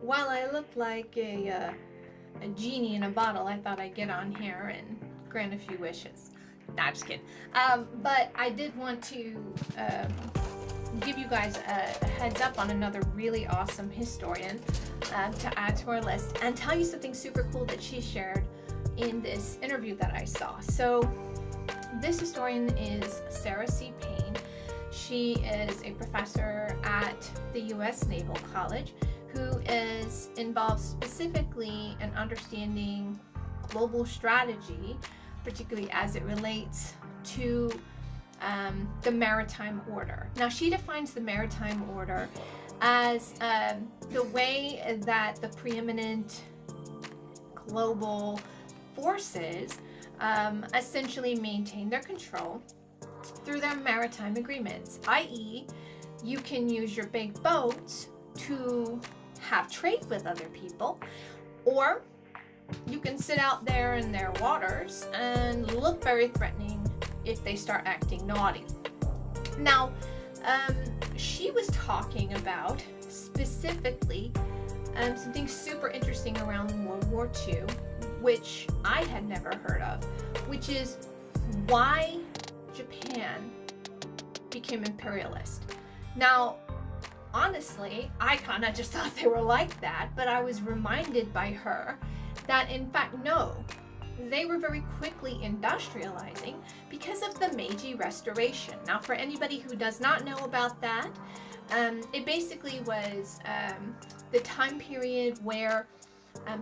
while I look like a genie in a bottle, I thought I'd get on here and grant a few wishes. Nah, just kidding. But I did want to give you guys a heads up on another really awesome historian to add to our list, and tell you something super cool that she shared in this interview that I saw. So this historian is Sarah C. Paine. She is a professor at the U.S. Naval College who is involved specifically in understanding global strategy, particularly as it relates to the maritime order. Now, she defines the maritime order as the way that the preeminent global forces essentially maintain their control through their maritime agreements, i.e., you can use your big boats to have trade with other people, or you can sit out there in their waters and look very threatening if they start acting naughty. Now, she was talking about specifically something super interesting around World War II, which I had never heard of, which is why Japan became imperialist. Now, honestly, I kind of just thought they were like that, but I was reminded by her that in fact, no, they were very quickly industrializing because of the Meiji Restoration. Now, for anybody who does not know about that, it basically was the time period where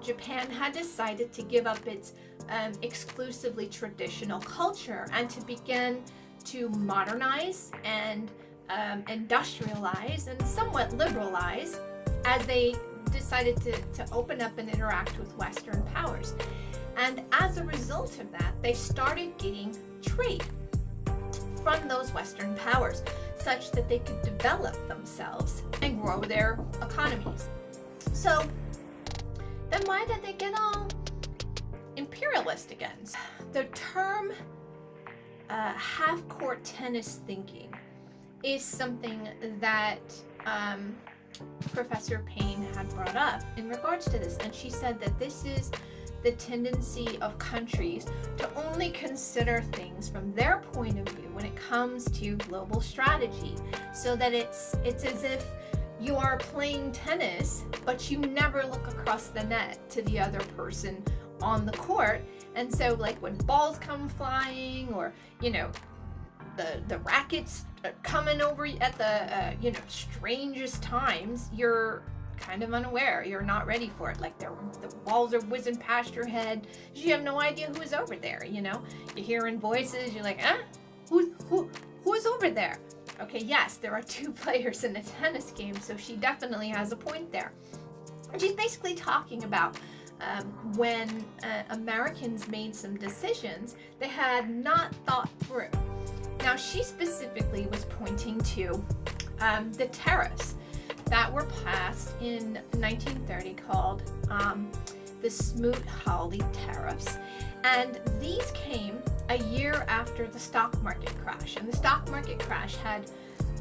Japan had decided to give up its exclusively traditional culture and to begin to modernize and industrialize and somewhat liberalize as they decided to open up and interact with Western powers. And as a result of that, they started getting trade from those Western powers such that they could develop themselves and grow their economies. So then why did they get all imperialist again? The term half-court tennis thinking is something that Professor Paine had brought up in regards to this, and she said that this is the tendency of countries to only consider things from their point of view when it comes to global strategy, so that it's as if you are playing tennis, but you never look across the net to the other person on the court. And so, like, when balls come flying, or the rackets coming over at the strangest times, you're kind of unaware. You're not ready for it. Like, the walls are whizzing past your head. You have no idea who is over there. You're hearing voices. You're like, who is over there? Okay, yes, there are two players in a tennis game, so she definitely has a point there. And she's basically talking about when Americans made some decisions they had not thought through. Now, she specifically was pointing to the tariffs that were passed in 1930 called the Smoot-Hawley Tariffs. And these came a year after the stock market crash. And the stock market crash had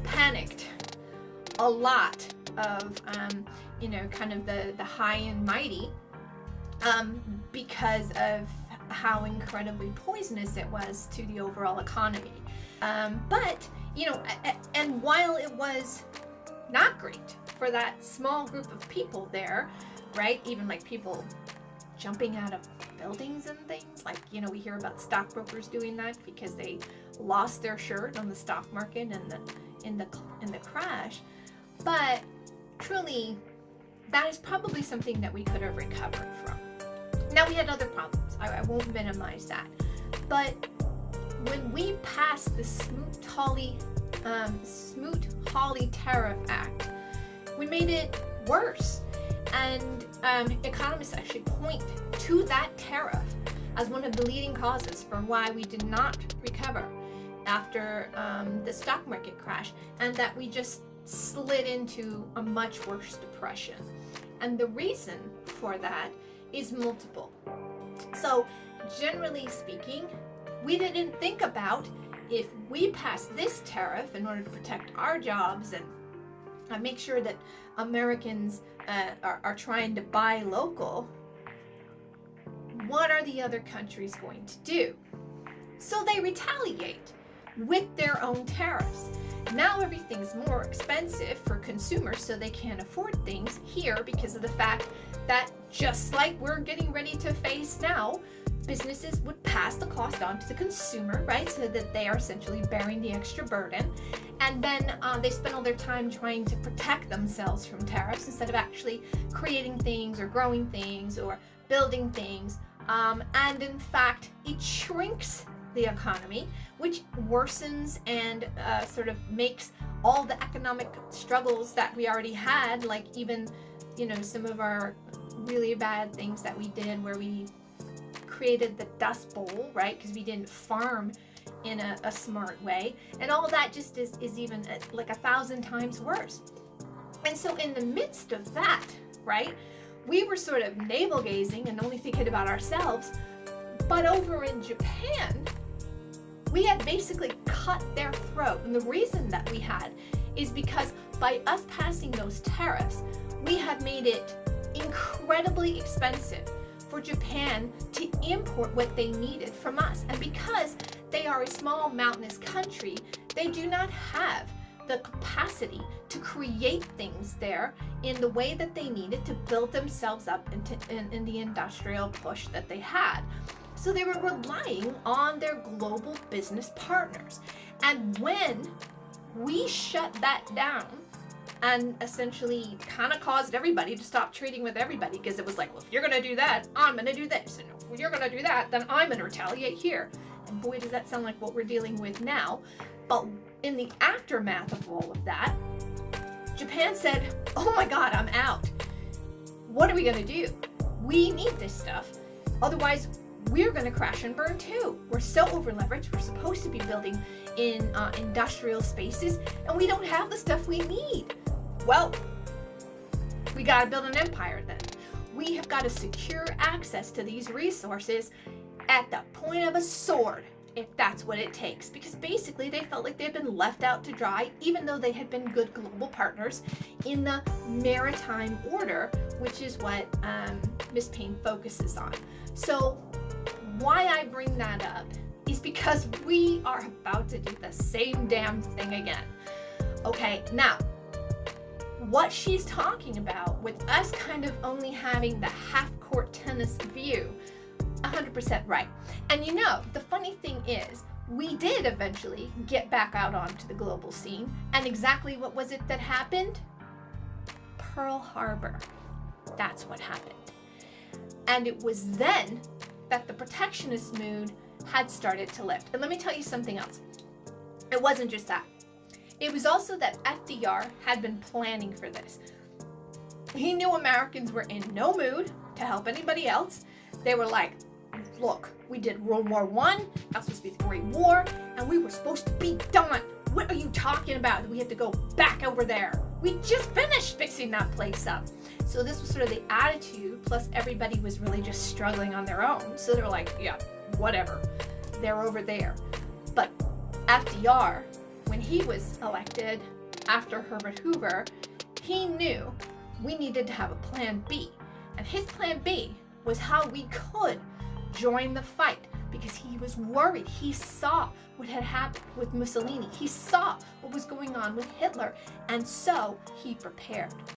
panicked a lot of, kind of the high and mighty because of how incredibly poisonous it was to the overall economy. But and while it was not great for that small group of people there, right? Even like people jumping out of buildings and things, like, we hear about stockbrokers doing that because they lost their shirt on the stock market and in the crash. But truly, that is probably something that we could have recovered from. Now, we had other problems. I won't minimize that. But when we passed the Smoot-Hawley Tariff Act, we made it worse. And economists actually point to that tariff as one of the leading causes for why we did not recover after the stock market crash, and that we just slid into a much worse depression. And the reason for that is multiple. So, generally speaking, we didn't think about, if we pass this tariff in order to protect our jobs and make sure that Americans are trying to buy local, what are the other countries going to do? So they retaliate with their own tariffs. Now everything's more expensive for consumers, so they can't afford things here because of the fact that, just like we're getting ready to face now, businesses would pass the cost on to the consumer, right? So that they are essentially bearing the extra burden. And then they spend all their time trying to protect themselves from tariffs instead of actually creating things or growing things or building things. And in fact, it shrinks the economy, which worsens and sort of makes all the economic struggles that we already had, like even, some of our really bad things that we did where we created the Dust Bowl, right? Because we didn't farm in a smart way. And all that just is even like 1,000 times worse. And so in the midst of that, right, we were sort of navel gazing and only thinking about ourselves. But over in Japan, we had basically cut their throat. And the reason that we had is because by us passing those tariffs, we had made it incredibly expensive for Japan to import what they needed from us. And because they are a small mountainous country, they do not have the capacity to create things there in the way that they needed to build themselves up in the industrial push that they had. So they were relying on their global business partners. And when we shut that down and essentially kind of caused everybody to stop trading with everybody, because it was like, well, if you're going to do that, I'm going to do this. And if you're going to do that, then I'm going to retaliate here. And boy, does that sound like what we're dealing with now. But in the aftermath of all of that, Japan said, oh my God, I'm out. What are we going to do? We need this stuff. Otherwise, we're going to crash and burn too. We're so over leveraged. We're supposed to be building in industrial spaces, and we don't have the stuff we need. Well, we got to build an empire then. We have got to secure access to these resources at the point of a sword, if that's what it takes. Because basically they felt like they'd been left out to dry, even though they had been good global partners in the maritime order, which is what Miss Paine focuses on. So why I bring that up is because we are about to do the same damn thing again. Okay, now, what she's talking about with us kind of only having the half-court tennis view, 100% right. And the funny thing is, we did eventually get back out onto the global scene. And exactly what was it that happened? Pearl Harbor. That's what happened. And it was then that the protectionist mood had started to lift. And let me tell you something else. It wasn't just that. It was also that FDR had been planning for this. He knew Americans were in no mood to help anybody else. They were like, look, we did World War I, that's supposed to be the Great War, and we were supposed to be done. What are you talking about? We have to go back over there. We just finished fixing that place up. So this was sort of the attitude, plus everybody was really just struggling on their own. So they were like, yeah, whatever. They're over there. But FDR, when he was elected after Herbert Hoover, he knew we needed to have a plan B. And his plan B was how we could join the fight, because he was worried. He saw what had happened with Mussolini. He saw what was going on with Hitler. And so he prepared.